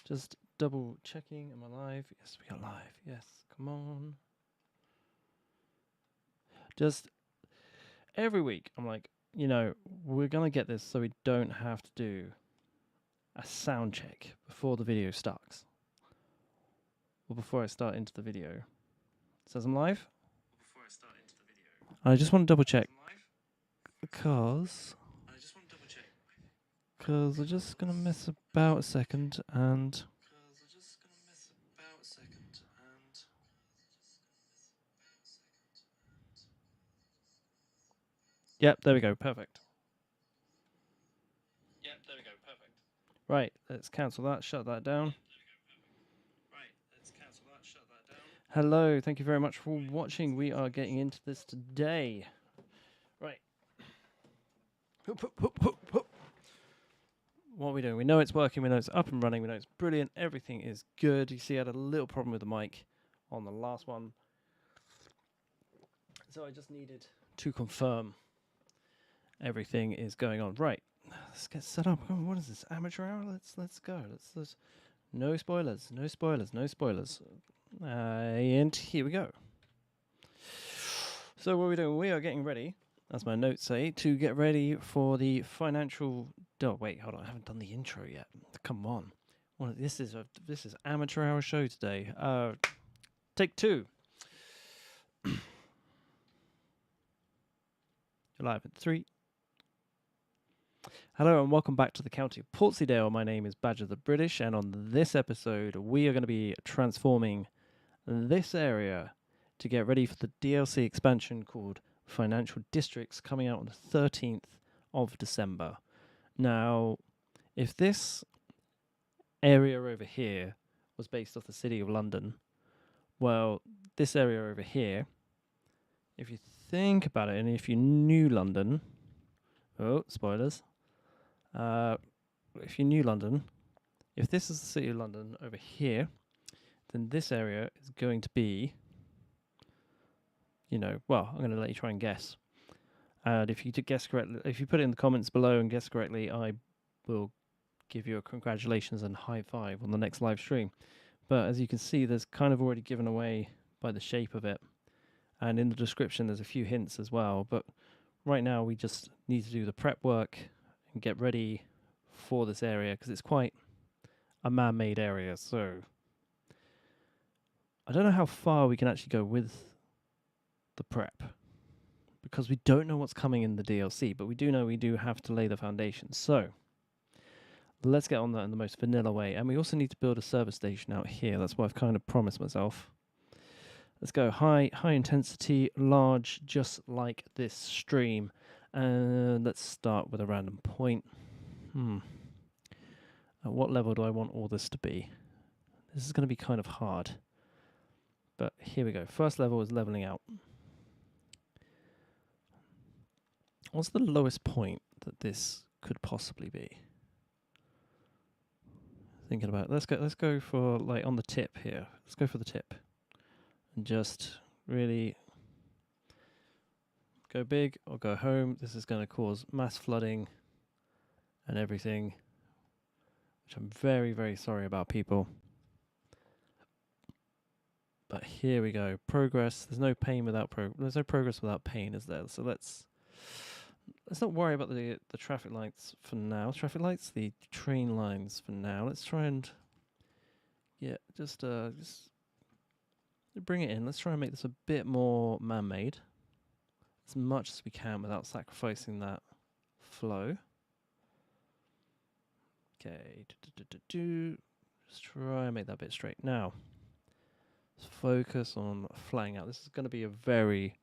Just double checking. Am I live? Yes, we are live. Yes, come on. Just every week, I'm like, we're going to get this so we don't have to do a sound check before the video starts. Or before I start into the video. It says I'm live. I just want to double check. Because we're just going to mess about a second and... Yep, there we go. Perfect. Right, let's cancel that, shut that down. Hello, thank you very much for watching. We are getting into this today. Right. What are we doing? We know it's working, we know it's up and running, we know it's brilliant, everything is good. You see I had a little problem with the mic on the last one. So I just needed to confirm everything is going on. Right, let's get set up. Oh, what is this, amateur hour? Let's go. Let's no spoilers, no spoilers, no spoilers. And here we go. So what are we doing? We are getting ready, as my notes say, to get ready for the financial... Oh, wait, hold on. I haven't done the intro yet. Come on. Well, this is amateur hour show today. Take two. You're live at 3. Hello and welcome back to the County of Portsleydale. My name is Badger the British, and on this episode, we are going to be transforming this area to get ready for the DLC expansion called Financial Districts, coming out on the 13th of December. Now, if this area over here was based off the City of London, well, this area over here, if you think about it, and if you knew London, oh, spoilers, if you knew London, if this is the City of London over here, then this area is going to be, well, I'm going to let you try and guess. And if you did guess correctly, if you put it in the comments below and guess correctly, I will give you a congratulations and high five on the next live stream. But as you can see, there's kind of already given away by the shape of it. And in the description, there's a few hints as well. But right now, we just need to do the prep work and get ready for this area because it's quite a man-made area. So I don't know how far we can actually go with the prep because we don't know what's coming in the DLC, but we do know we do have to lay the foundation. So let's get on that in the most vanilla way. And we also need to build a service station out here. That's what I've kind of promised myself. Let's go high intensity, large, just like this stream. And let's start with a random point. At what level do I want all this to be? This is going to be kind of hard. But here we go. First level is leveling out. What's the lowest point that this could possibly be? Thinking about it. Let's go for like on the tip here. Let's go for the tip. And just really go big or go home. This is going to cause mass flooding and everything, which I'm very, very sorry about, people. But here we go. Progress. There's no pain without there's no progress without pain, is there? So let's not worry about the traffic lights for now. The train lines for now. Let's try and just bring it in. Let's try and make this a bit more man-made as much as we can without sacrificing that flow. Okay, just try and make that bit straight. Now, let's focus on flying out. This is going to be a very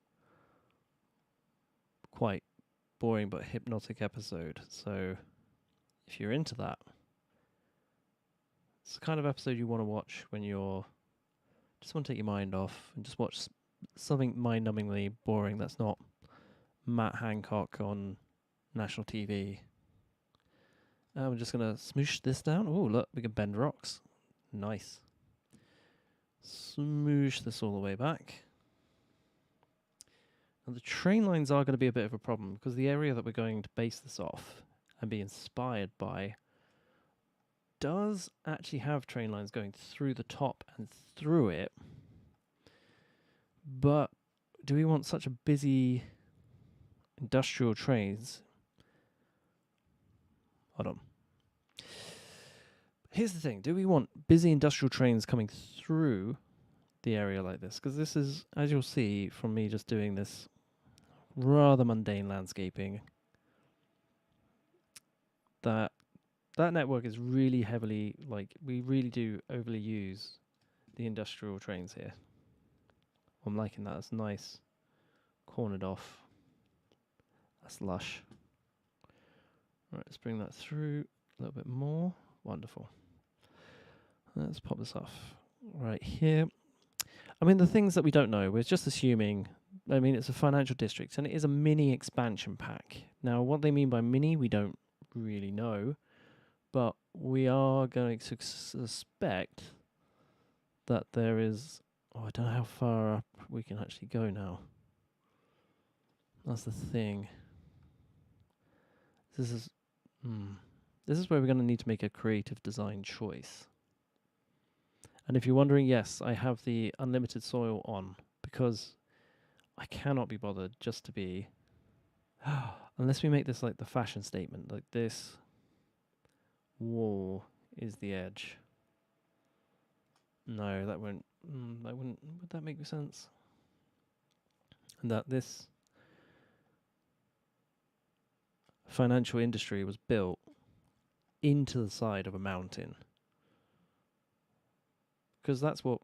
quite boring but hypnotic episode. So, if you're into that, it's the kind of episode you want to watch when you're just want to take your mind off and just watch something mind-numbingly boring that's not Matt Hancock on national TV. I'm just going to smoosh this down. Oh, look, we can bend rocks. Nice. Smoosh this all the way back. Now, the train lines are going to be a bit of a problem because the area that we're going to base this off and be inspired by does actually have train lines going through the top and through it, but do we want such a busy industrial trains? Hold on. Here's the thing. Do we want busy industrial trains coming through the area like this? Because this is, as you'll see from me just doing this rather mundane landscaping, that network is really heavily, like, we really do overly use the industrial trains here. I'm liking that. It's nice. Cornered off. That's lush. Right, let's bring that through a little bit more. Wonderful. Let's pop this off right here. I mean, the things that we don't know, we're just assuming. I mean, it's a financial district, and it is a mini expansion pack. Now, what they mean by mini, we don't really know, but we are going to suspect that there is... Oh, I don't know how far up we can actually go now. That's the thing. This is where we're going to need to make a creative design choice. And if you're wondering, yes, I have the unlimited soil on because I cannot be bothered just to be... Unless we make this like the fashion statement, like this wall is the edge. No, that won't... that wouldn't... Would that make sense? And that this financial industry was built into the side of a mountain. Because that's what...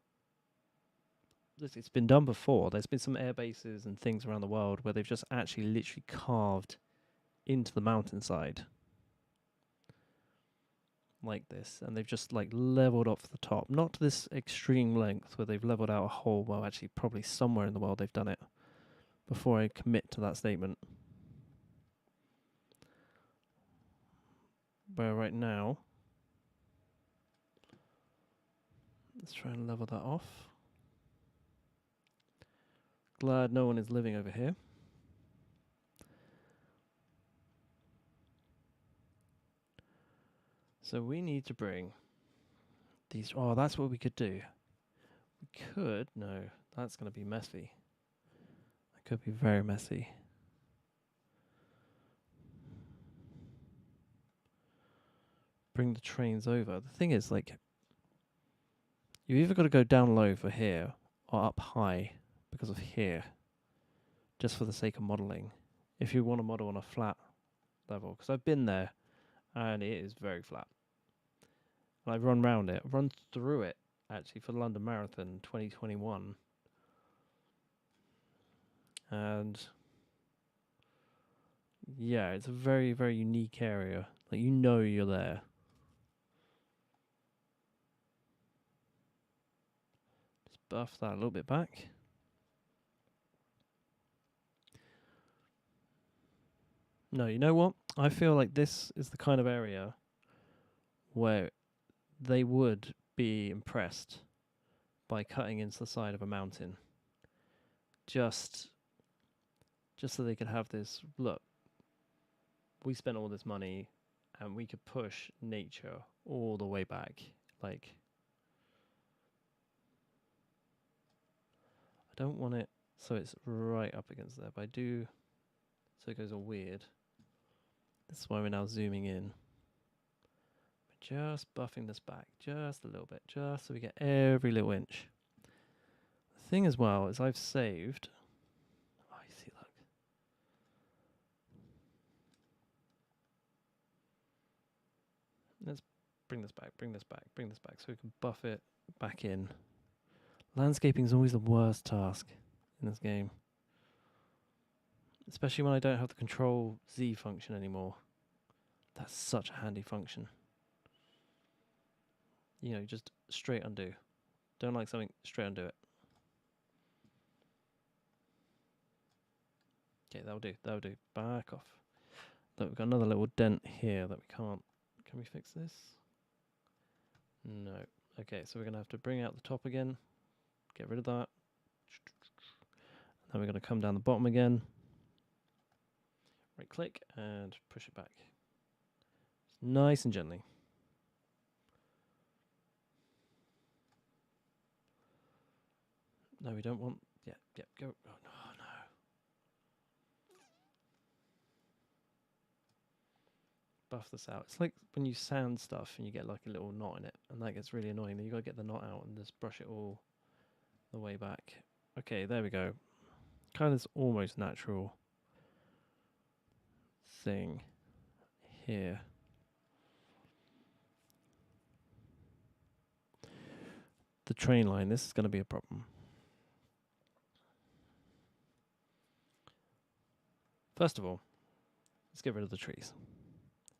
It's been done before. There's been some air bases and things around the world where they've just actually literally carved into the mountainside. Like this. And they've just like leveled off the top. Not to this extreme length where they've leveled out a whole... Well, actually probably somewhere in the world they've done it. Before I commit to that statement. Where right now... Let's try and level that off. Glad no one is living over here. So we need to bring these... Oh, that's what we could do. We could... No, that's going to be messy. That could be very messy. Bring the trains over. The thing is, like... You either got to go down low for here or up high because of here. Just for the sake of modelling. If you want to model on a flat level. Because I've been there and it is very flat. And I've run round it. I've run through it actually for the London Marathon 2021. And yeah, it's a very, very unique area. Like, you know you're there. Just buff that a little bit back. No, you know what? I feel like this is the kind of area where they would be impressed by cutting into the side of a mountain. Just so they could have this, look, we spent all this money and we could push nature all the way back. Like, I don't want it so it's right up against there, but I do, so it goes all weird. This is why we're now zooming in. We're just buffing this back just a little bit, just so we get every little inch. The thing as well is I've saved... Oh, you see, look. Let's bring this back, bring this back, bring this back so we can buff it back in. Landscaping is always the worst task in this game. Especially when I don't have the Control Z function anymore. That's such a handy function. You know, just straight undo. Don't like something, straight undo it. Okay, that'll do, that'll do. Back off. Look, we've got another little dent here that we can't... Can we fix this? No. Okay, so we're going to have to bring out the top again. Get rid of that. Then we're going to come down the bottom again. Right click and push it back. Nice and gently. No, we don't want... Yeah, go. Oh, no, no. Buff this out. It's like when you sand stuff and you get like a little knot in it, and that gets really annoying. Then you gotta get the knot out and just brush it all the way back. Okay, there we go. Kind of this almost natural thing here. The train line, this is going to be a problem. First of all, let's get rid of the trees.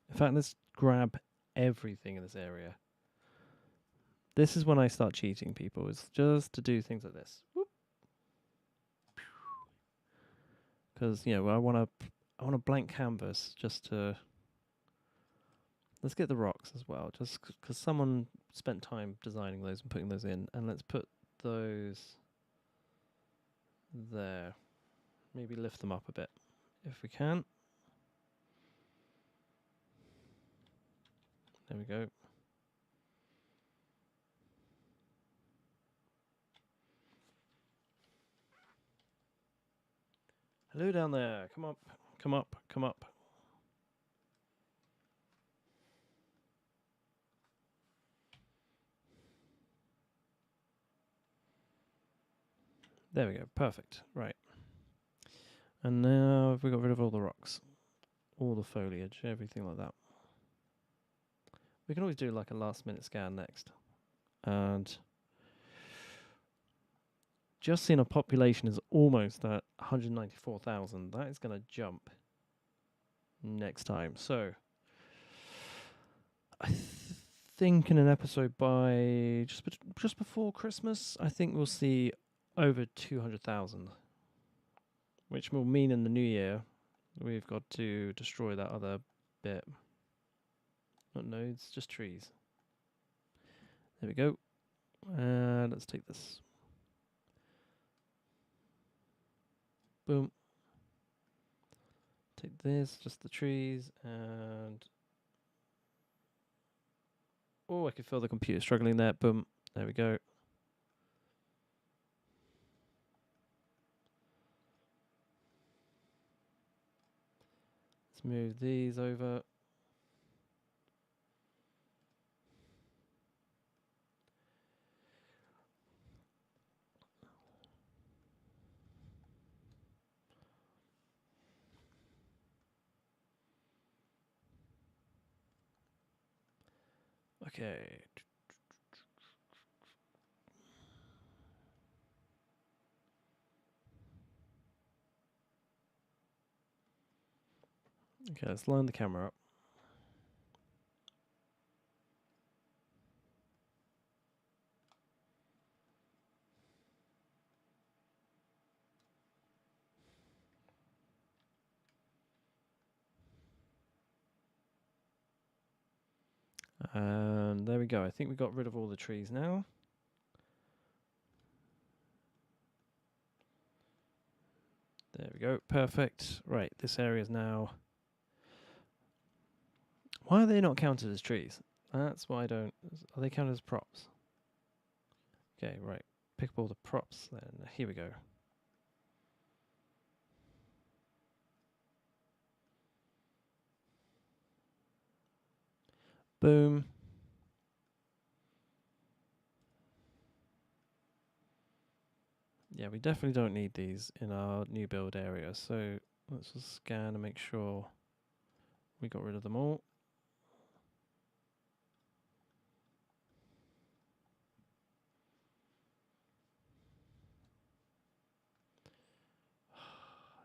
In fact, let's grab everything in this area. This is when I start cheating people, is just to do things like this. Because, you know, I want a blank canvas just to... Let's get the rocks as well, just because someone spent time designing those and putting those in. And let's put those there. Maybe lift them up a bit, if we can. There we go. Hello down there. Come up, come up, come up. There we go. Perfect. Right. And now we got rid of all the rocks, all the foliage, everything like that. We can always do like a last minute scan next. And just seeing our population is almost at 194,000. That is going to jump next time. So I think in an episode by just before Christmas, I think we'll see over 200,000, which will mean in the new year we've got to destroy that other bit. Not nodes, just trees. There we go. And let's take this. Boom. Take this, just the trees, and... Oh, I can feel the computer struggling there. Boom. There we go. Let's move these over. Okay. Okay, let's line the camera up. And there we go. I think we got rid of all the trees now. There we go. Perfect. Right, this area is now... Why are they not counted as trees? That's why I don't... Are they counted as props? Okay, right. Pick up all the props then. Here we go. Boom. Yeah, we definitely don't need these in our new build area. So let's just scan and make sure we got rid of them all.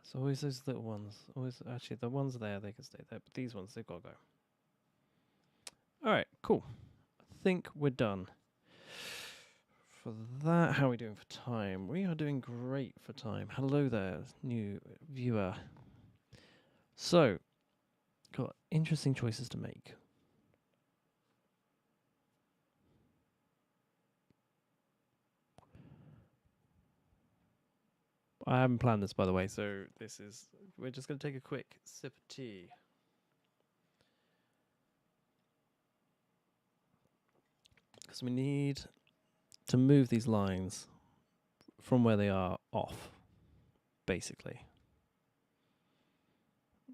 It's always those little ones. Always, actually, the ones there, they can stay there. But these ones, they've got to go. All right, cool. I think we're done. For that, how are we doing for time? We are doing great for time. Hello there, new viewer. So, got interesting choices to make. I haven't planned this, by the way, so we're just going to take a quick sip of tea. Because we need to move these lines from where they are off, basically.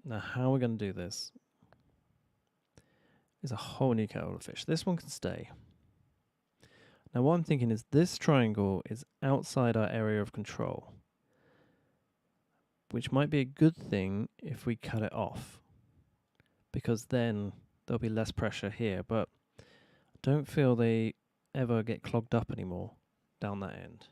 Now, how we're going to do this is a whole new kettle of fish. This one can stay. Now, what I'm thinking is this triangle is outside our area of control, which might be a good thing if we cut it off, because then there'll be less pressure here, but I don't feel they ever get clogged up anymore down that end.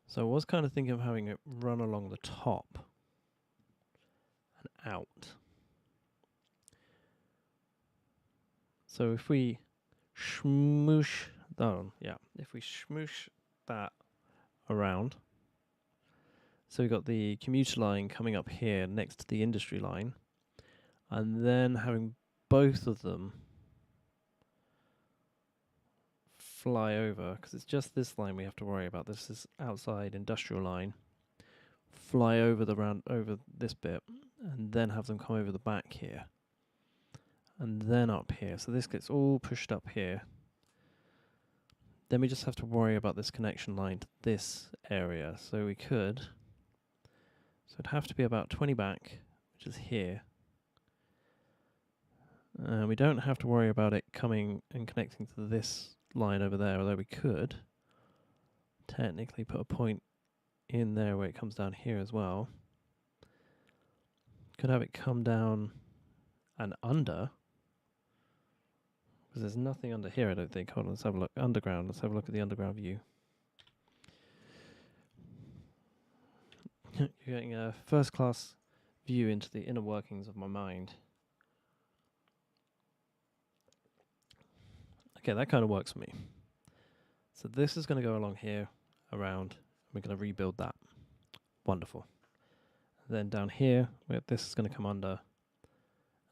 So I was kind of thinking of having it run along the top and out. So if we smoosh down, if we smoosh that around, so we've got the commuter line coming up here next to the industry line, and then having both of them fly over, because it's just this line we have to worry about. This is outside industrial line. Fly over over this bit, and then have them come over the back here, and then up here. So this gets all pushed up here. Then we just have to worry about this connection line to this area. So we could. So it'd have to be about 20 back, which is here. We don't have to worry about it coming and connecting to this line over there, although we could technically put a point in there where it comes down here as well. Could have it come down and under, because there's nothing under here, I don't think. Hold on, let's have a look. Underground, let's have a look at the underground view. You're getting a first class view into the inner workings of my mind. Okay, that kind of works for me. So this is going to go along here, around, and we're going to rebuild that. Wonderful. Then down here, this is going to come under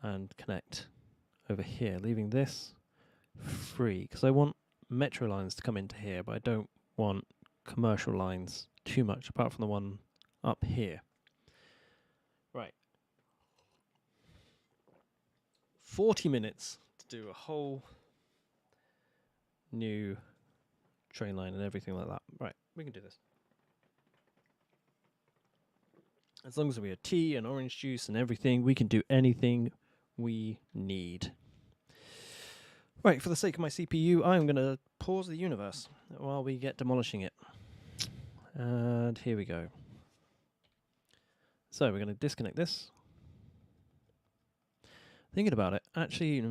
and connect over here, leaving this free, because I want metro lines to come into here, but I don't want commercial lines too much, apart from the one up here. Right. 40 minutes to do a whole new train line and everything like that. Right, we can do this. As long as we have tea and orange juice and everything, we can do anything we need. Right, for the sake of my CPU, I'm going to pause the universe while we get demolishing it. And here we go. So we're going to disconnect this. Thinking about it, actually,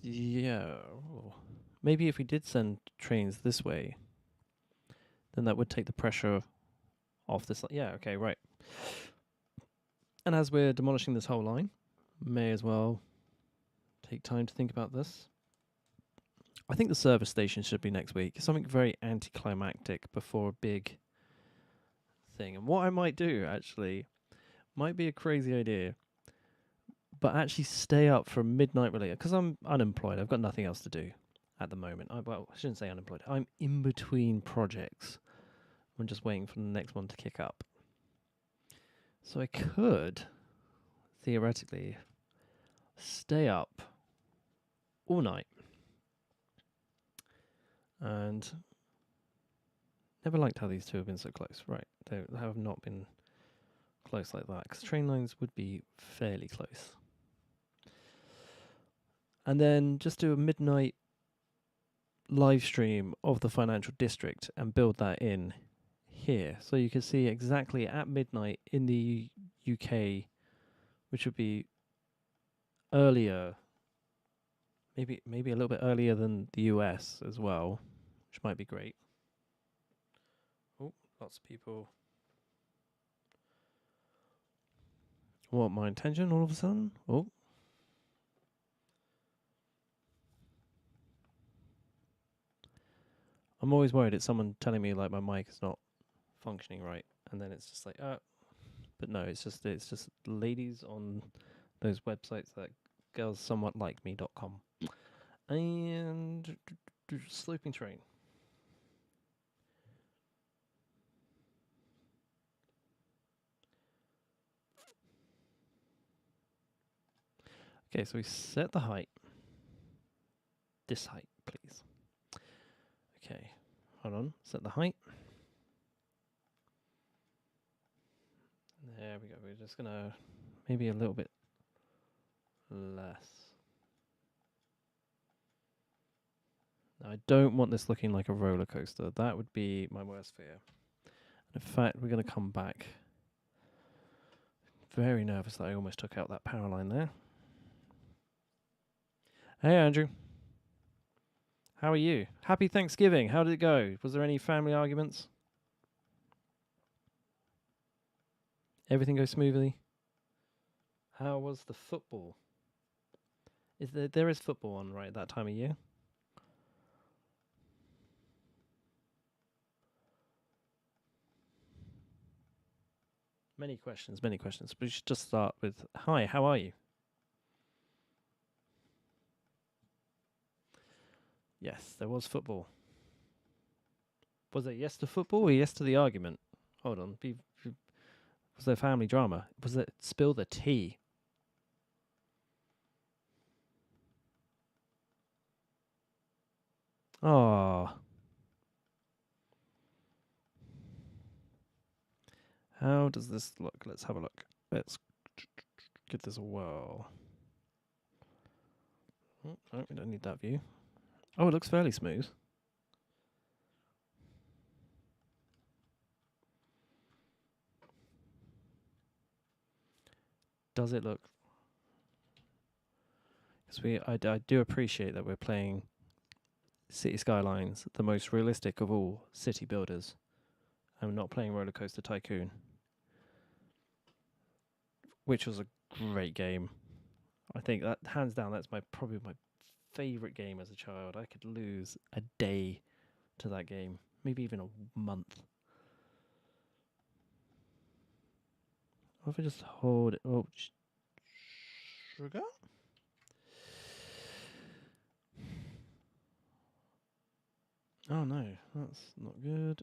yeah, maybe if we did send trains this way, then that would take the pressure off this. Yeah, okay, right. And as we're demolishing this whole line, may as well take time to think about this. I think the service station should be next week. Something very anticlimactic before a big thing. And what I might do, actually, might be a crazy idea, but actually stay up for a midnight relay, because I'm unemployed. I've got nothing else to do at the moment. Well, I shouldn't say unemployed. I'm in between projects. I'm just waiting for the next one to kick up. So I could, theoretically, stay up all night. And never liked how these two have been so close. Right, they have not been close like that, because train lines would be fairly close. And then just do a midnight live stream of the financial district and build that in here. So you can see exactly at midnight in the UK, which would be earlier, maybe a little bit earlier than the US as well, which might be great. Oh, lots of people want my attention all of a sudden. Oh. I'm always worried it's someone telling me like my mic is not functioning right, and then it's just like, but no, it's just ladies on those websites that girlssomewhatlike.me.com. And sloping train. Okay, so we set the height. This height, please. Okay, hold on. Set the height. There we go. We're just gonna maybe a little bit less. Now, I don't want this looking like a roller coaster. That would be my worst fear. In fact, we're going to come back. Very nervous that I almost took out that power line there. Hey, Andrew. How are you? Happy Thanksgiving. How did it go? Was there any family arguments? Everything go smoothly? How was the football? There is football on right at that time of year? Many questions. But we should just start with, hi, how are you? Yes, there was football. Was it yes to football or yes to the argument? Hold on. Was there family drama? Was it spill the tea? Oh. How does this look? Let's have a look. Let's give this a whirl. Oh, no, we don't need that view. Oh, it looks fairly smooth. Does it look? Because I do appreciate that we're playing City Skylines, the most realistic of all city builders. I'm not playing Roller Coaster Tycoon, which was a great game. I think that hands down, that's probably my favorite game as a child. I could lose a day to that game, maybe even a month. What if I just hold it? Oh, sugar? Oh no, that's not good.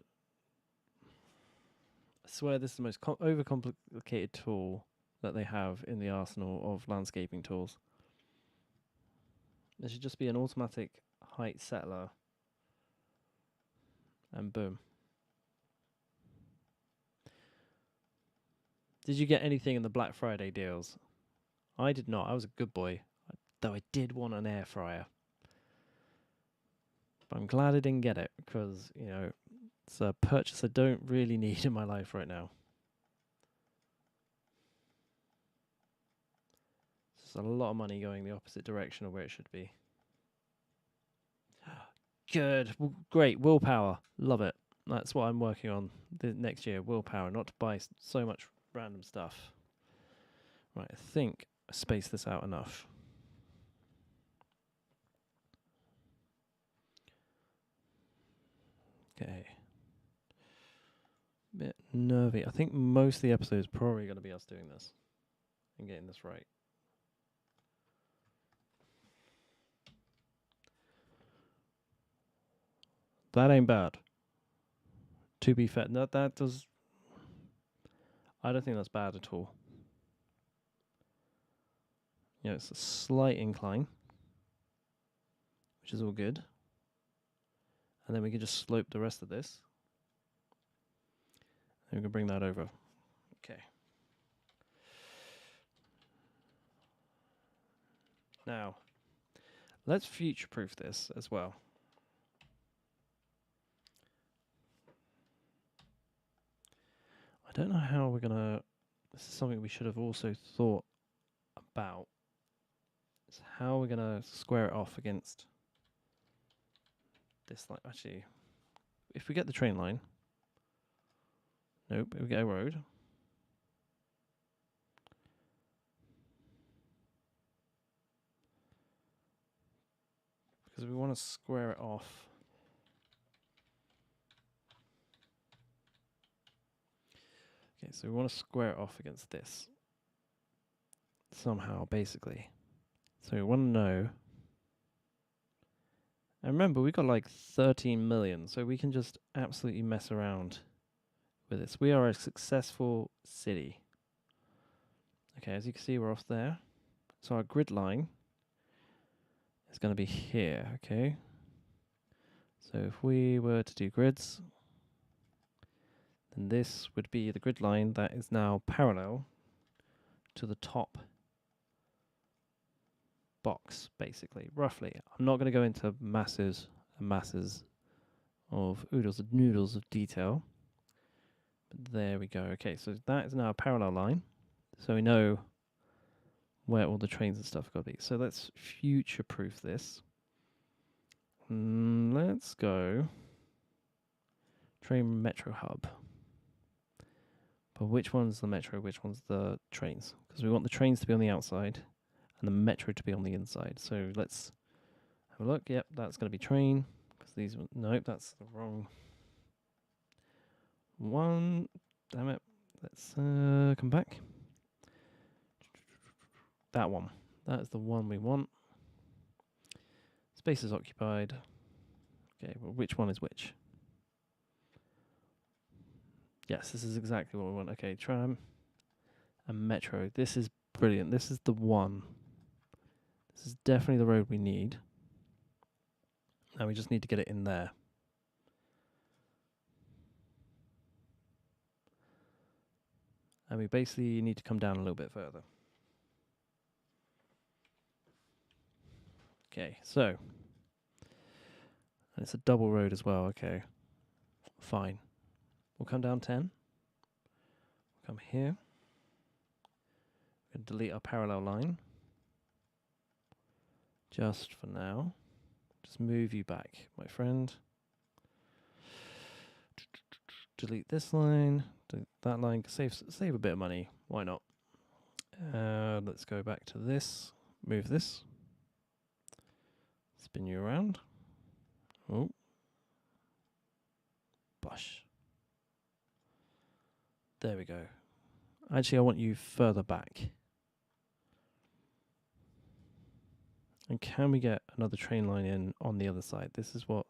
I swear this is the most overcomplicated tool that they have in the arsenal of landscaping tools. There should just be an automatic height settler. And boom. Did you get anything in the Black Friday deals? I did not. I was a good boy. Though I did want an air fryer. But I'm glad I didn't get it because, you know, it's a purchase I don't really need in my life right now. It's a lot of money going the opposite direction of where it should be. Good. Great. Willpower. Love it. That's what I'm working on next year. Willpower. Not to buy so much random stuff. Right. I think I spaced this out enough. Okay. Bit nervy. I think most of the episode is probably going to be us doing this and getting this right. That ain't bad. To be fair, that does. I don't think that's bad at all. You know, it's a slight incline, which is all good. And then we can just slope the rest of this. And we can bring that over. Okay. Now, let's future-proof this as well. I don't know how we're going to... This is something we should have also thought about. It's how we're going to square it off against this line. Actually, if we get the train line... Nope, if we get a road... Because we want to square it off. Okay, so we want to square it off against this. Somehow, basically. So we want to know. And remember, we got like 13 million, so we can just absolutely mess around with this. We are a successful city. Okay, as you can see, we're off there. So our grid line is going to be here, okay? So if we were to do grids, then this would be the grid line that is now parallel to the top box, basically, roughly. I'm not going to go into masses and masses of oodles and noodles of detail. But there we go. Okay, so that is now a parallel line. So we know where all the trains and stuff got to be. So let's future-proof this. Let's go train metro hub. But which one's the metro, which one's the trains? Because we want the trains to be on the outside and the metro to be on the inside. So let's have a look. Yep, that's going to be train. Because these, nope, that's the wrong one. Damn it. Let's come back. That one. That is the one we want. Space is occupied. Okay, well, which one is which? Yes, this is exactly what we want. Okay, tram and metro. This is brilliant. This is the one. This is definitely the road we need. Now we just need to get it in there. And we basically need to come down a little bit further. Okay, so. And it's a double road as well. Okay, fine. We'll come down 10. We'll come here. We're going to delete our parallel line. Just for now. Just move you back, my friend. Delete this line. Delete that line. Save a bit of money. Why not? Let's go back to this. Move this. Spin you around. Oh. Bush. There we go. Actually, I want you further back. And can we get another train line in on the other side? This is what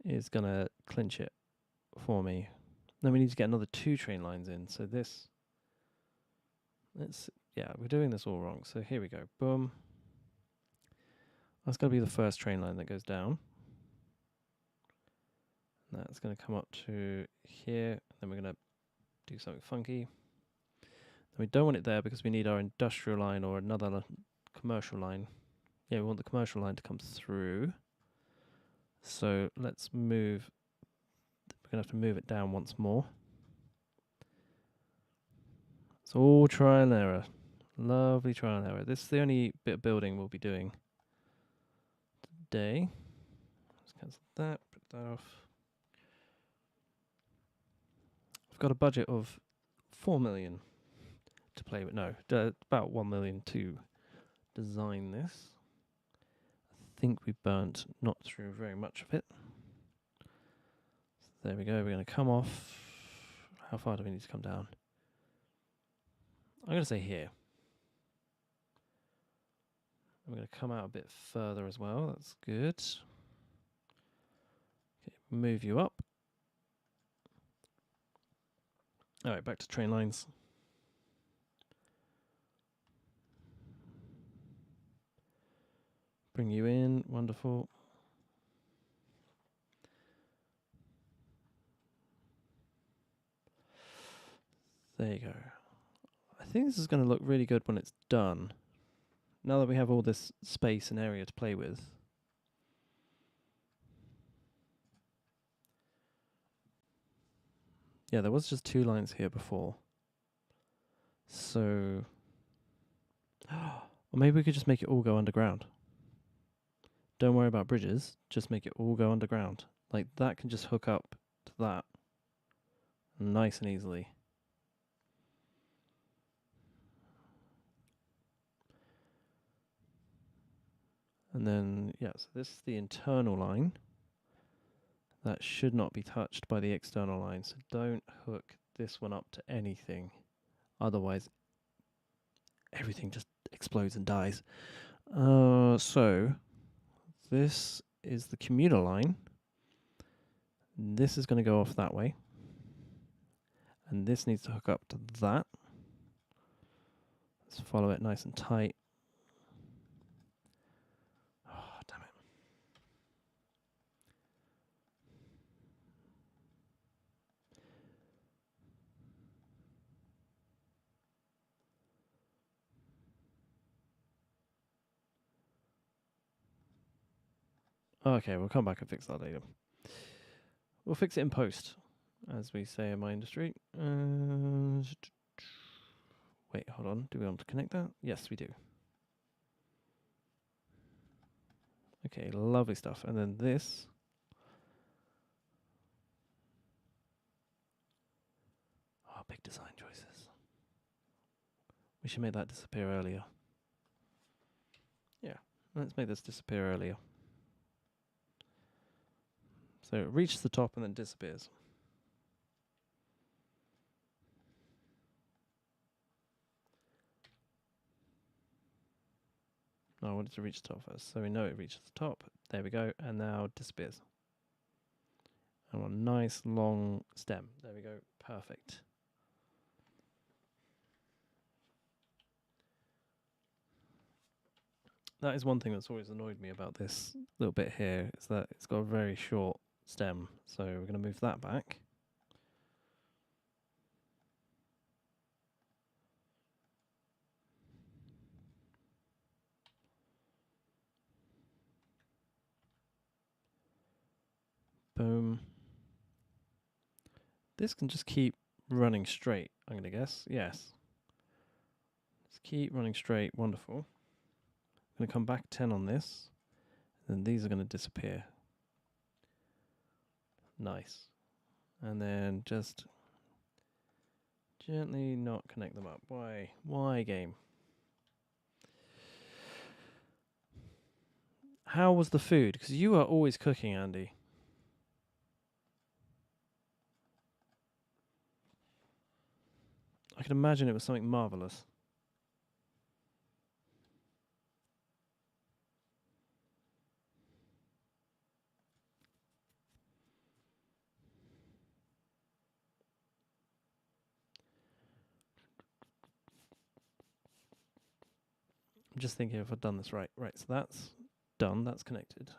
is going to clinch it for me. Then we need to get another 2 train lines in. So this, yeah, we're doing this all wrong. So here we go. Boom. That's going to be the first train line that goes down. And that's going to come up to here. Then we're going to do something funky. And we don't want it there because we need our industrial line or another commercial line. Yeah, we want the commercial line to come through. So let's move. We're going to have to move it down once more. It's all trial and error. Lovely trial and error. This is the only bit of building we'll be doing today. Let's cancel that, put that off. I've got a budget of 4 million to play with. No, about 1 million to design this. I think we burnt not through very much of it. So there we go. We're going to come off. How far do we need to come down? I'm going to say here. I'm going to come out a bit further as well. That's good. Okay, move you up. All right, back to train lines. Bring you in. Wonderful. There you go. I think this is going to look really good when it's done. Now that we have all this space and area to play with. Yeah, there was just 2 lines here before. So, or maybe we could just make it all go underground. Don't worry about bridges, just make it all go underground. Like that can just hook up to that nice and easily. And then, yeah, so this is the internal line. That should not be touched by the external line. So don't hook this one up to anything. Otherwise, everything just explodes and dies. So this is the commuter line. This is going to go off that way. And this needs to hook up to that. Let's follow it nice and tight. Okay, we'll come back and fix that later. We'll fix it in post, as we say in my industry. Wait, hold on. Do we want to connect that? Yes, we do. Okay, lovely stuff. And then this. Oh, big design choices. We should make that disappear earlier. Yeah, let's make this disappear earlier. So it reaches the top and then disappears. No, I wanted to reach the top first. So we know it reaches the top. There we go. And now it disappears. And one nice long stem. There we go. Perfect. That is one thing that's always annoyed me about this little bit here, is that it's got a very short stem. So we're going to move that back. Boom. This can just keep running straight, I'm going to guess. Yes. Just keep running straight. Wonderful. I'm going to come back 10 on this. And these are going to disappear. Nice. And then just gently not connect them up. Why? Why, game? How was the food? Because you are always cooking, Andy. I can imagine it was something marvellous. I'm just thinking if I've done this right. Right, so that's done. That's connected.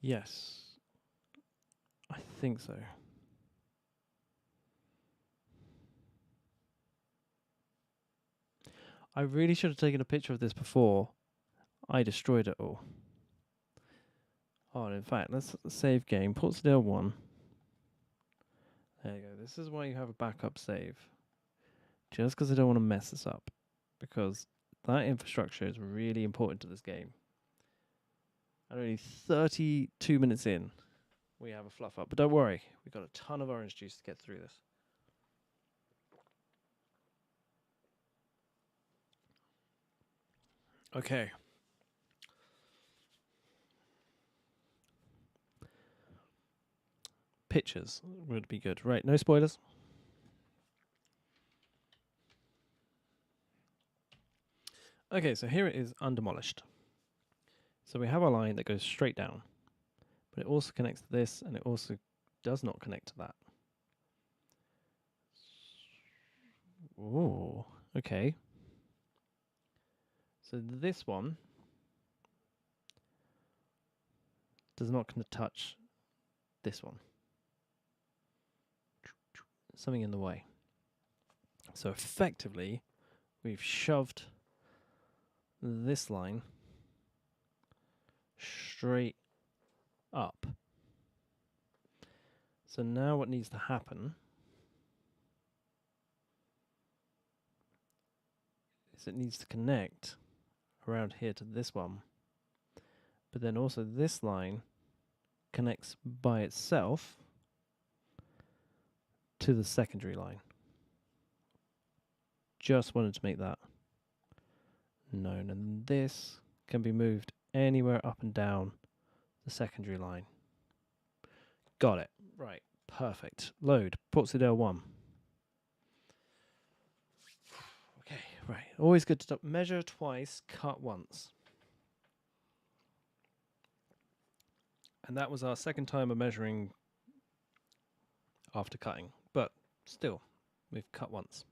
Yes. I think so. I really should have taken a picture of this before I destroyed it all. Oh, and in fact, let's save game. Portsleydale 1. There you go. This is why you have a backup save. Just because I don't want to mess this up. Because that infrastructure is really important to this game. And only 32 minutes in, we have a fluff up. But don't worry, we've got a ton of orange juice to get through this. Okay. Pictures would be good. Right, no spoilers. Okay, so here it is undemolished. So we have a line that goes straight down. But it also connects to this, and it also does not connect to that. Ooh, okay. So this one does not touch this one. Something in the way. So effectively, we've shoved this line straight up. So now what needs to happen is it needs to connect around here to this one. But then also this line connects by itself to the secondary line. Just wanted to make that known. And this can be moved anywhere up and down the secondary line. Got it. Right. Perfect. Load. Portsleydale 1. Okay, right. Always good to stop. Measure twice, cut once. And that was our second time of measuring after cutting. But still, We've cut once.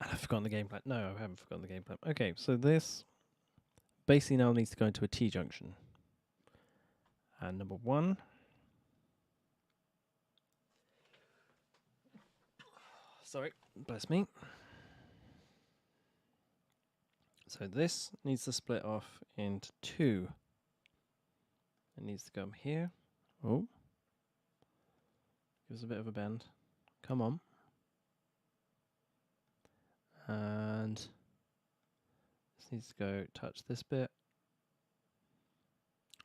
And I've forgotten the game plan. No, I haven't forgotten the game plan. Okay, so this basically now needs to go into a T-junction. And number one. Sorry, bless me. So this needs to split off into two. It needs to come here. Oh. Give us a bit of a bend. Come on. And this needs to go touch this bit.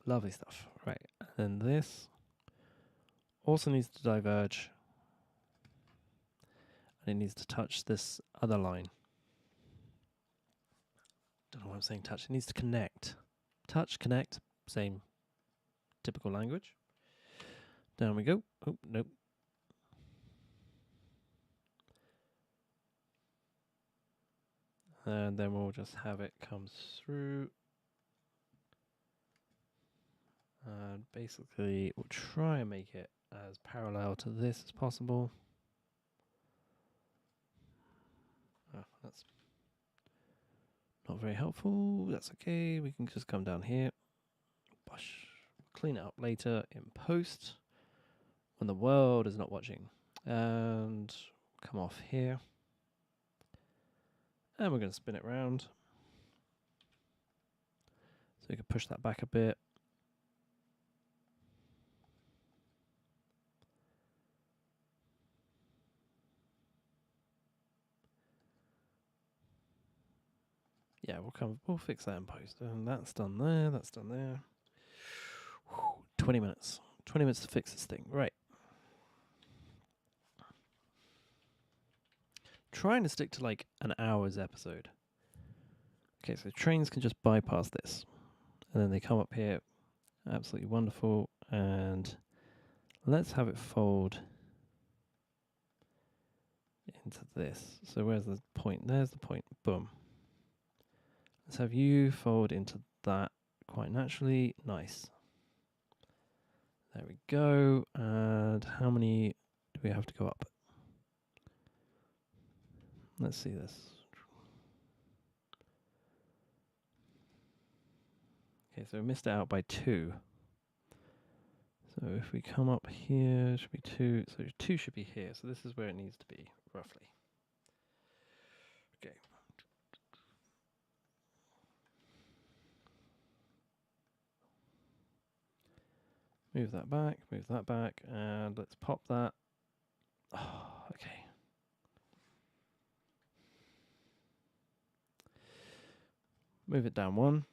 Lovely stuff. Right. And then this also needs to diverge. And it needs to touch this other line. Don't know why I'm saying touch. It needs to connect. Touch, connect. Same typical language. Down we go. Oh, nope. And then we'll just have it come through. And basically, we'll try and make it as parallel to this as possible. Oh, that's not very helpful. That's okay. We can just come down here. Bush. Clean it up later in post when the world is not watching. And come off here. And we're going to spin it round. So we can push that back a bit. Yeah, we'll fix that in post. And that's done there, that's done there. 20 minutes. 20 minutes to fix this thing. Right. Trying to stick to like an hour's episode. Okay, so trains can just bypass this. And then they come up here. Absolutely wonderful. And let's have it fold into this. So where's the point? There's the point. Boom. Let's have you fold into that quite naturally. Nice. There we go. And how many do we have to go up? Let's see this. Okay, so we missed it out by 2. So if we come up here, it should be 2. So 2 should be here. So this is where it needs to be, roughly. Okay. Move that back, and let's pop that. Oh, okay. Move it down 1.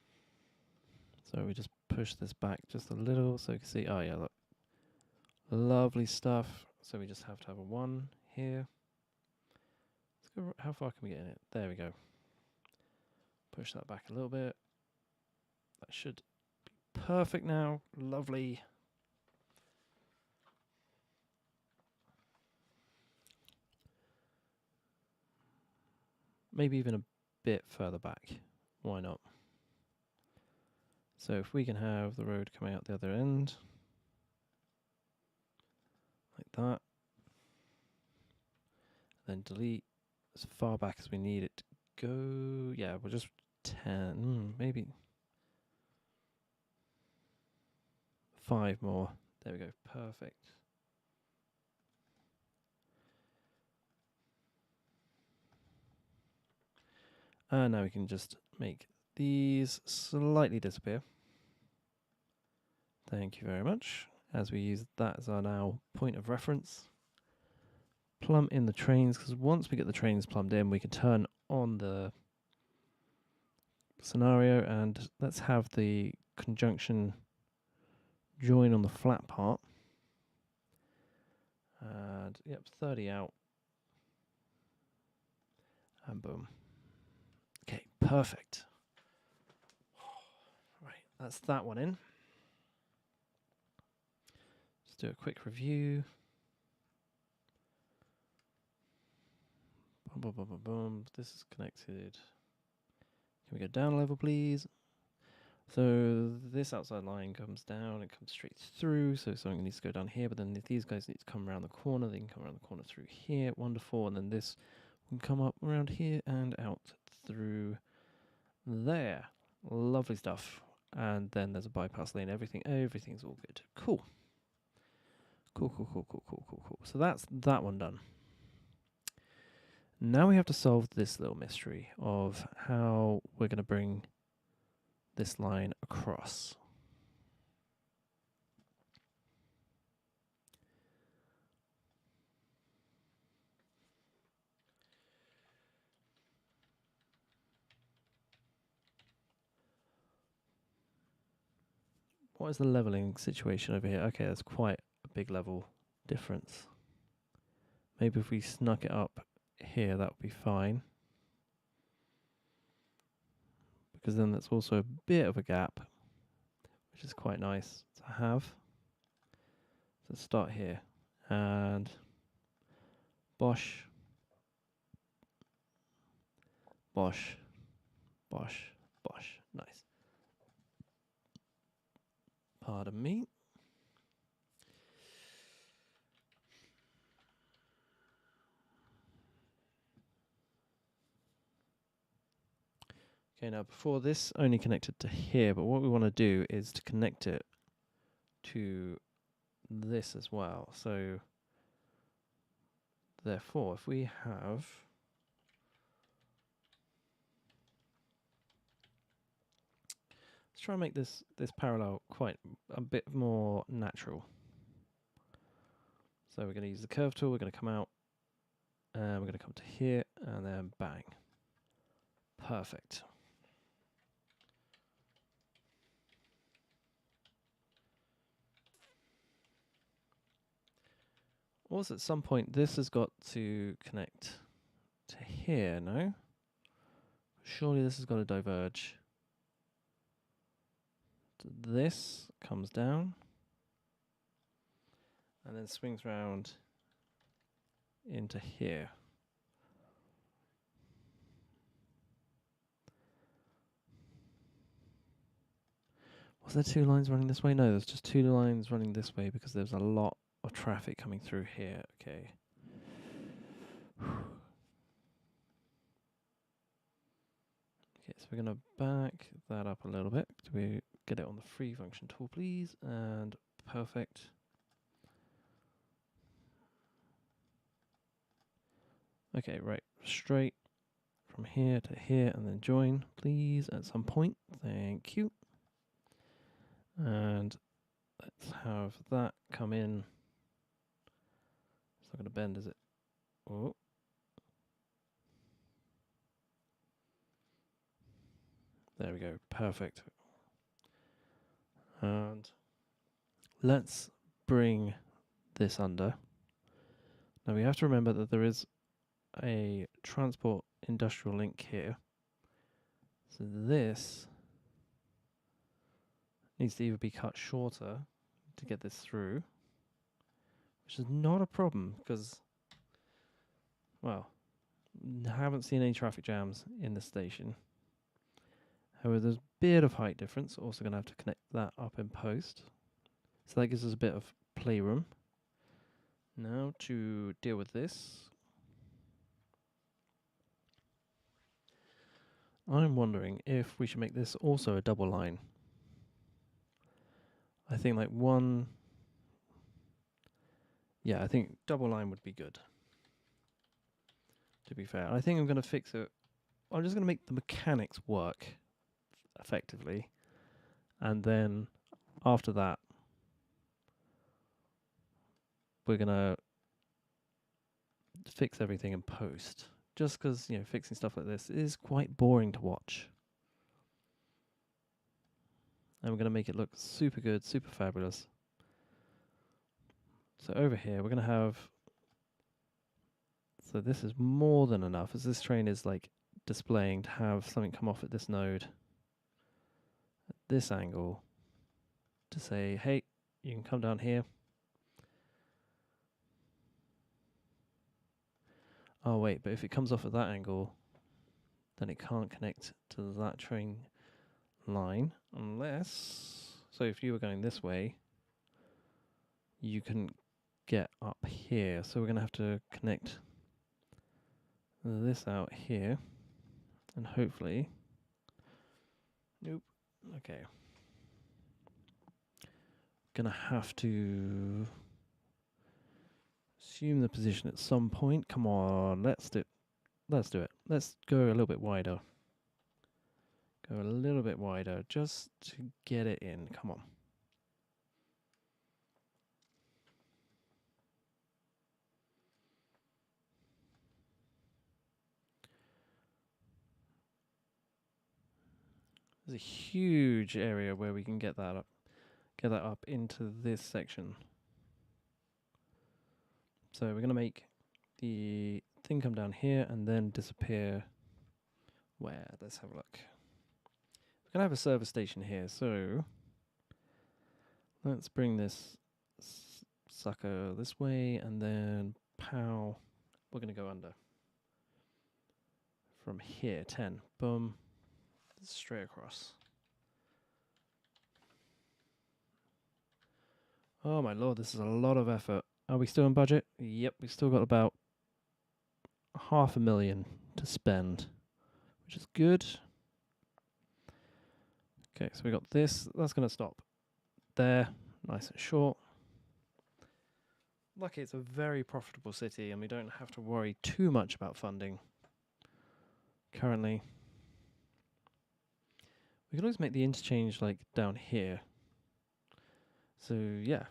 So we just push this back just a little so you can see, oh yeah, look. Lovely stuff. So we just have to have a 1 here. Let's go, how far can we get in it? There we go. Push that back a little bit. That should be perfect now. Lovely. Maybe even a bit further back. Why not? So if we can have the road coming out the other end, like that, then delete as far back as we need it to go. Yeah, we'll just 10, maybe 5 more. There we go, perfect. And now we can just make these slightly disappear. Thank you very much. As we use that as our now point of reference. Plumb in the trains, because once we get the trains plumbed in, we can turn on the scenario, and let's have the conjunction join on the flat part. And yep, 30 out. And boom. Okay, perfect. Right, that's that one in. Just do a quick review. Boom, boom, boom, boom. This is connected. Can we go down a level, please? So this outside line comes down, it comes straight through, so something needs to go down here, but then if these guys need to come around the corner, they can come around the corner through here, wonderful, and then this can come up around here and out through there. Lovely stuff. And then there's a bypass lane, everything's all good. Cool. Cool. So that's that one done. Now we have to solve this little mystery of how we're going to bring this line across. What is the leveling situation over here? Okay, that's quite a big level difference. Maybe if we snuck it up here, that would be fine. Because then that's also a bit of a gap, which is quite nice to have. So let's start here. And bosh. Bosh. Bosh. Bosh. Nice. Pardon me. Okay, now before this only connected to here, but what we want to do is to connect it to this as well. So therefore, if we have let's try and make this parallel quite a bit more natural. So we're going to use the curve tool, we're going to come out, and we're going to come to here, and then bang. Perfect. Also, at some point, this has got to connect to here, no? Surely this has got to diverge. This comes down, and then swings round into here. Was there two lines running this way? No, there's just two lines running this way because there's a lot of traffic coming through here. Okay. Okay, so we're going to back that up a little bit. Do we get it on the free function tool, please? And perfect. Okay, right, straight from here to here and then join, please, at some point. Thank you. And let's have that come in. It's not going to bend, is it? Oh. There we go, perfect. And let's bring this under. Now we have to remember that there is a transport industrial link here. So this needs to either be cut shorter to get this through, which is not a problem because, well, haven't seen any traffic jams in the station. However, there's a bit of height difference. Also going to have to connect that up in post. So that gives us a bit of playroom. Now to deal with this, I'm wondering if we should make this also a double line. I think like one, yeah, I think double line would be good, to be fair. I think I'm going to fix it. I'm just going to make the mechanics work effectively. And then after that, we're going to fix everything in post. Just because, you know, fixing stuff like this is quite boring to watch. And we're going to make it look super good, super fabulous. So over here, we're going to have, so this is more than enough, as this train is like displaying to have something come off at this node, at this angle, to say, hey, you can come down here. Oh wait, but if it comes off at that angle, then it can't connect to that train line unless... So if you were going this way, you couldn't get up here. So we're going to have to connect this out here. And hopefully... Nope. Okay. Gonna have to assume the position at some point. Come on, let's do it. Let's do it. Let's go a little bit wider. Go a little bit wider just to get it in. Come on. There's a huge area where we can get that up into this section. So we're going to make the thing come down here and then disappear where? Let's have a look. We're going to have a service station here, so let's bring this sucker this way and then pow. We're going to go under. From here, 10. Boom. Straight across. Oh my lord, this is a lot of effort. Are we still in budget? Yep, we've still got about 500,000 to spend, which is good. Okay, so we got this. That's going to stop there, nice and short. Lucky it's a very profitable city and we don't have to worry too much about funding currently. We can always make the interchange like down here. So yeah,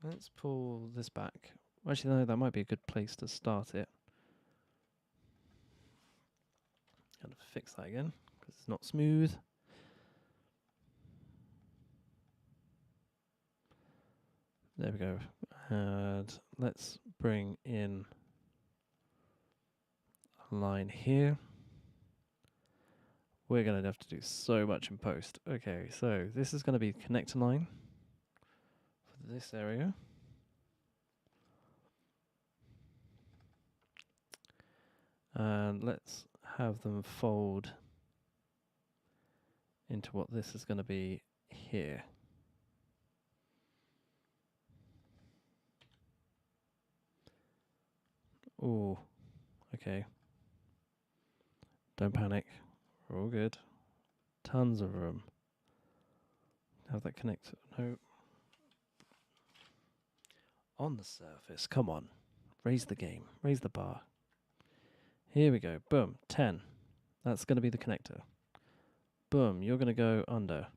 let's pull this back. Actually, no, that might be a good place to start it. Gotta fix that again because it's not smooth. There we go. And let's bring in a line here. We're going to have to do so much in post. Okay, so this is going to be the connector line for this area. And let's have them fold into what this is going to be here. Oh, okay. Don't panic. We're all good. Tons of room. Have that connect. No. On the surface. Come on. Raise the game. Raise the bar. Here we go. Boom. 10. That's going to be the connector. Boom. You're going to go under.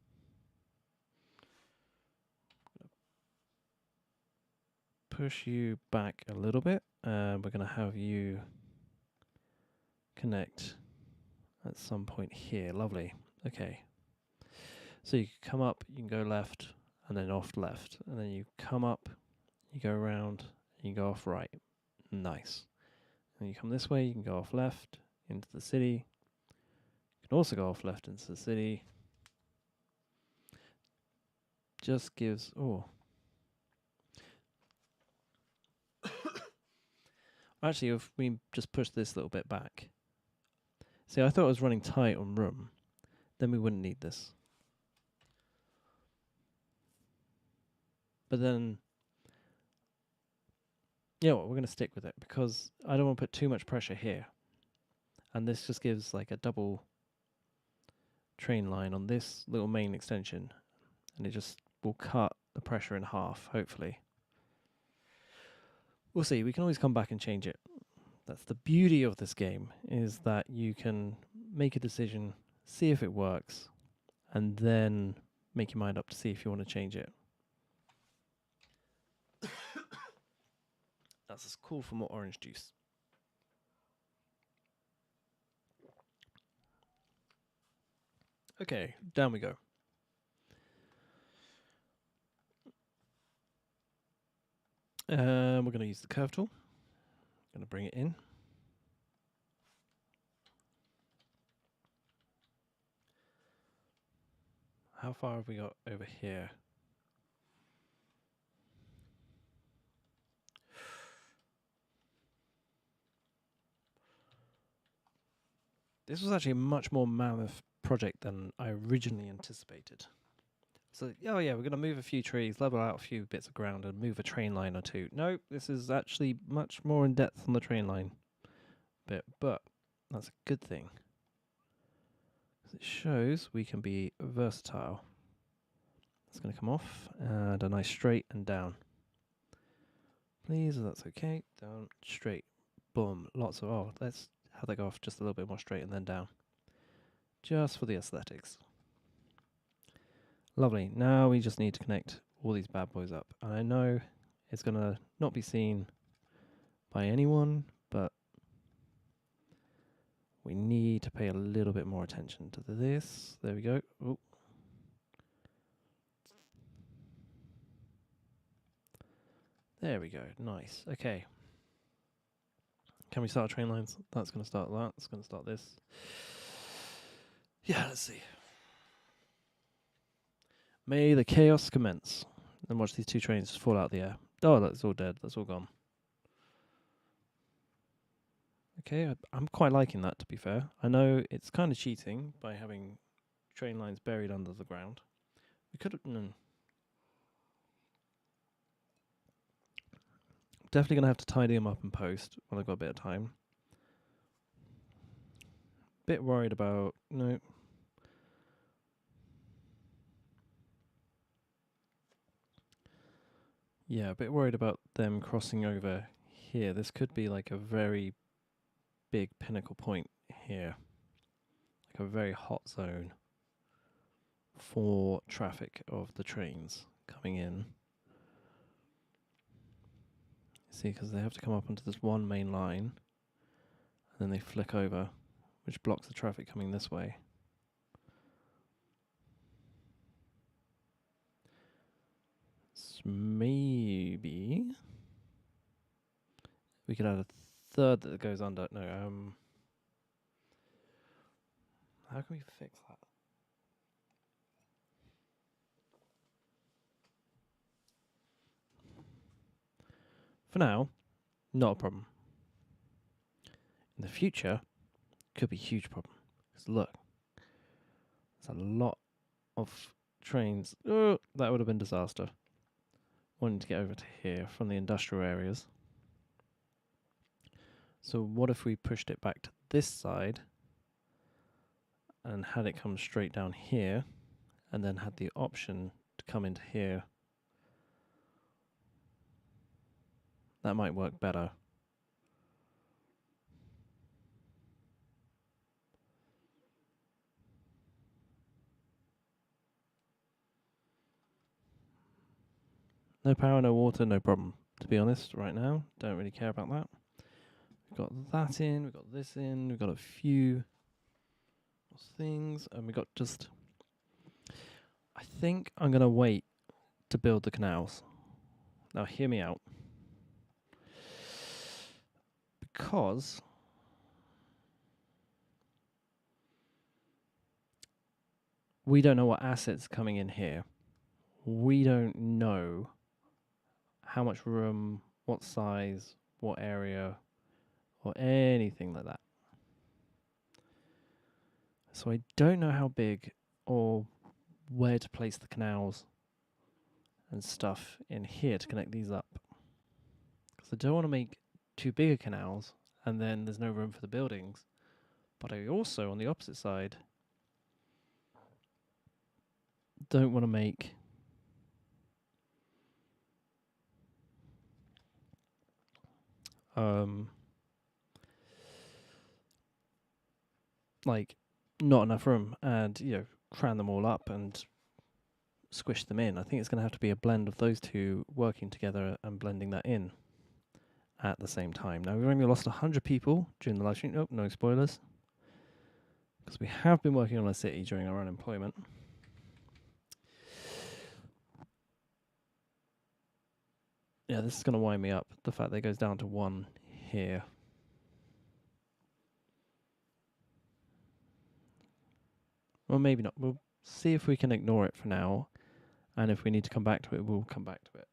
Push you back a little bit. And we're going to have you connect at some point here. Lovely. Okay. So you come up, you can go left, and then off left. And then you come up, you go around, and you go off right. Nice. And you come this way, you can go off left into the city. You can also go off left into the city. Just gives... Oh. Actually, if we just push this little bit back. See, I thought I was running tight on room. Then we wouldn't need this. But then... Yeah, well, we're going to stick with it because I don't want to put too much pressure here. And this just gives like a double train line on this little main extension. And it just will cut the pressure in half, hopefully. We'll see. We can always come back and change it. That's the beauty of this game, is that you can make a decision, see if it works, and then make your mind up to see if you want to change it. That's a call for more orange juice. Okay, down we go. We're going to use the curve tool. Going to bring it in. How far have we got over here? This was actually a much more mammoth project than I originally anticipated. So, oh yeah, we're going to move a few trees, level out a few bits of ground, and move a train line or two. Nope, this is actually much more in depth on the train line bit, but that's a good thing. It shows we can be versatile. It's going to come off, and a nice straight and down. Please, that's okay. Down, straight, boom. Lots of, oh, let's have that go off just a little bit more straight and then down. Just for the aesthetics. Lovely. Now we just need to connect all these bad boys up. And I know it's going to not be seen by anyone, but we need to pay a little bit more attention to this. There we go. Ooh. There we go. Nice. Okay. Can we start train lines? That's going to start that. That's going to start this. Yeah, let's see. May the chaos commence. And watch these two trains just fall out of the air. Oh, that's all dead. That's all gone. Okay, I'm quite liking that, to be fair. I know it's kind of cheating by having train lines buried under the ground. We could have... Definitely going to have to tidy them up in post when I've got a bit of time. Bit worried about... No. Yeah, a bit worried about them crossing over here. This could be like a very big pinnacle point here. Like a very hot zone for traffic of the trains coming in. See, because they have to come up onto this one main line, and then they flick over, which blocks the traffic coming this way. So maybe we could add a third that goes under. No, how can we fix that? For now, not a problem. In the future, could be a huge problem. Because look, there's a lot of trains. Oh, that would have been disaster. Wanting to get over to here from the industrial areas. So what if we pushed it back to this side and had it come straight down here, and then had the option to come into here? That might work better. No power, no water, no problem. To be honest, right now, don't really care about that. We've got that in, we've got this in, we've got a few things, and we got just... I think I'm going to wait to build the canals. Now, hear me out. Because we don't know what assets are coming in here. We don't know how much room, what size, what area, or anything like that. So I don't know how big or where to place the canals and stuff in here to connect these up. Because I don't want to make too big a canals and then there's no room for the buildings. But I also, on the opposite side, don't want to make like not enough room and, you know, cram them all up and squish them in. I think it's going to have to be a blend of those two working together and blending that in at the same time. Now, we've only lost 100 people during the live stream. Nope, no spoilers. Because we have been working on a city during our unemployment. Yeah, this is going to wind me up. The fact that it goes down to 1 here. Well, maybe not. We'll see if we can ignore it for now. And if we need to come back to it, we'll come back to it.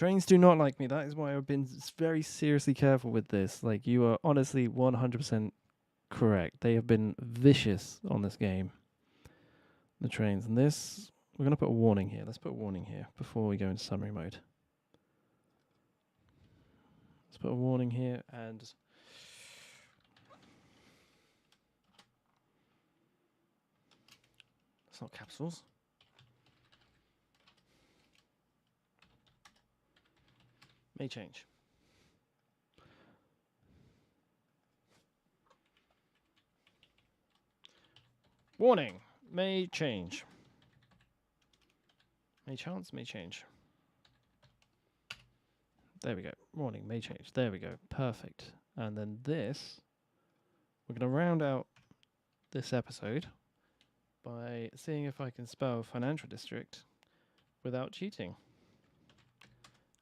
trains do not like me. That is why I've been very seriously careful with this. Like, you are honestly 100% correct. They have been vicious on this game. The trains. And this, we're going to put a warning here. Let's put a warning here before we go into summary mode. Let's put a warning here, and it's not capitals. May change. Warning. May change. May chance, may change. There we go. Warning, may change. There we go. Perfect. And then this, we're going to round out this episode by seeing if I can spell financial district without cheating.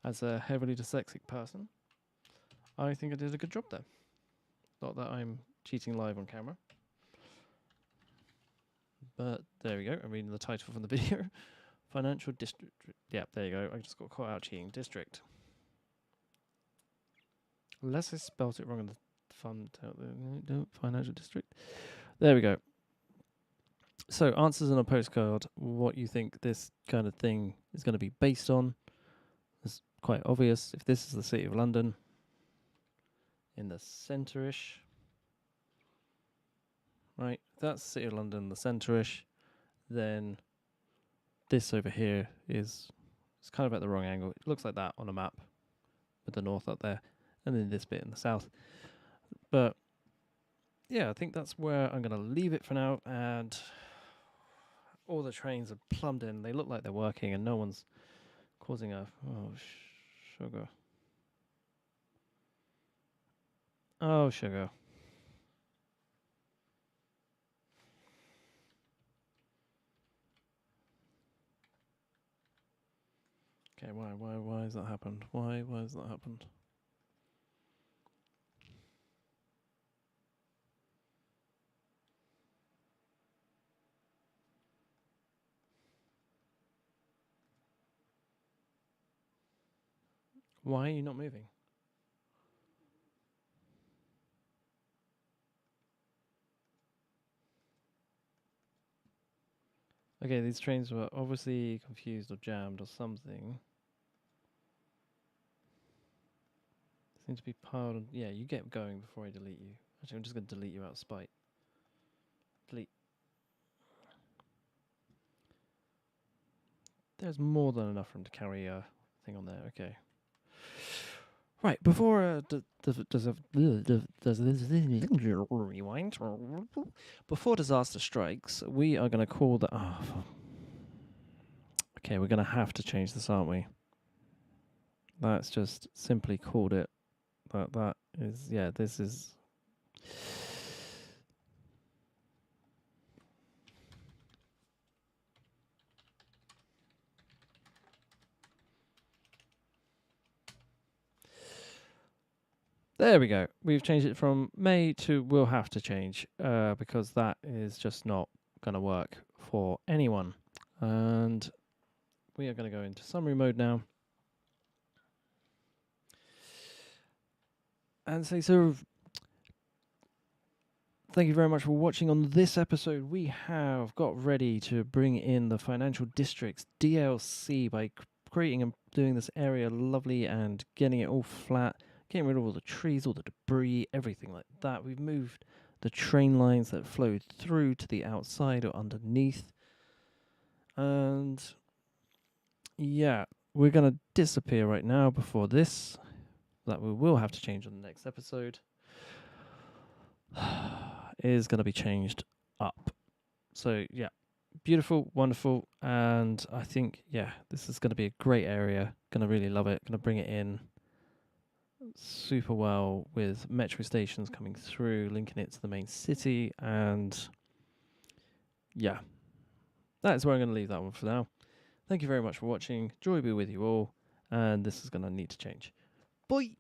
As a heavily dyslexic person, I think I did a good job there. Not that I'm cheating live on camera. But there we go. I'm reading the title from the video. Financial district. Yep, there you go. I just got caught out cheating. District. Unless I spelt it wrong in the financial district. There we go. So, answers on a postcard. What you think this kind of thing is going to be based on. It's quite obvious. If this is the City of London, in the centre-ish. Right, if that's the City of London, the centre-ish, then this over here is it's kind of at the wrong angle. It looks like that on a map with the north up there, and then this bit in the south. But yeah, I think that's where I'm going to leave it for now. And all the trains are plumbed in. They look like they're working, and no one's causing a sugar. Oh, sugar. Okay, why has that happened? Why has that happened? Why are you not moving? Okay, these trains were obviously confused or jammed or something. Seem to be piled on. Yeah, you get going before I delete you. Actually, I'm just going to delete you out of spite. Delete. There's more than enough room to carry a thing on there. Okay. Right, before rewind. Before disaster strikes, we are going to call the. Okay, we're going to have to change this, aren't we? That's just simply called it. That is, yeah, this is. There we go. We've changed it from may to will have to change because that is just not going to work for anyone. And we are going to go into summary mode now. And say so. Thank you very much for watching. On this episode, we have got ready to bring in the Financial Districts DLC by creating and doing this area lovely and getting it all flat, getting rid of all the trees, all the debris, everything like that. We've moved the train lines that flow through to the outside or underneath. And yeah, we're going to disappear right now before this. That we will have to change on the next episode. Is going to be changed up. So yeah, beautiful, wonderful, and I think this is going to be a great area. Going to really love it. Going to bring it in super well with metro stations coming through, linking it to the main city, and yeah, that is where I'm going to leave that one for now. Thank you very much for watching. Joy be with you all, and this is going to need to change. Bye.